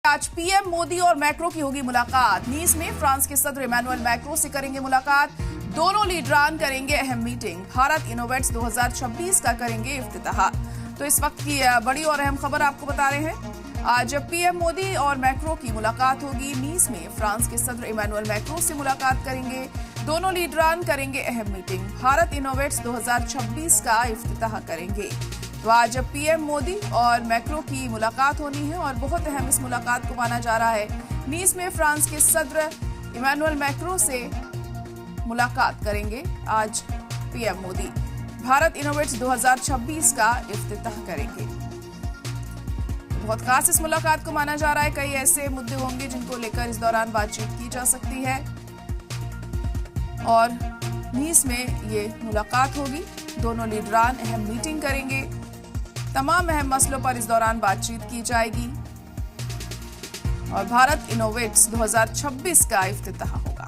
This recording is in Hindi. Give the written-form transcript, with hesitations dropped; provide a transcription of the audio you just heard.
आज पीएम मोदी और मैक्रो की होगी मुलाकात। नीस में फ्रांस के सदर इमैनुअल मैक्रो से करेंगे मुलाकात। दोनों लीडरान करेंगे अहम मीटिंग। भारत इनोवेट्स 2026 का करेंगे इफ्तिताह। तो इस वक्त की बड़ी और अहम खबर आपको बता रहे हैं। आज पीएम मोदी और मैक्रो की मुलाकात होगी। नीस में फ्रांस के सदर इमैनुअल मैक्रो से मुलाकात करेंगे। दोनों लीडरान करेंगे अहम मीटिंग। भारत इनोवेट्स 2026 का इफ्तिताह करेंगे। तो आज पीएम मोदी और मैक्रो की मुलाकात होनी है और बहुत अहम इस मुलाकात को माना जा रहा है। नीस में फ्रांस के सदर इमैनुअल मैक्रो से मुलाकात करेंगे आज पीएम मोदी। भारत इनोवेट्स 2026 का इफ्तिताह करेंगे। बहुत खास इस मुलाकात को माना जा रहा है। कई ऐसे मुद्दे होंगे जिनको लेकर इस दौरान बातचीत की जा सकती है और नीस में ये मुलाकात होगी। दोनों लीडरान अहम मीटिंग करेंगे। तमाम अहम मसलों पर इस दौरान बातचीत की जाएगी और भारत इनोवेट्स 2026 का इफ्तिताह होगा।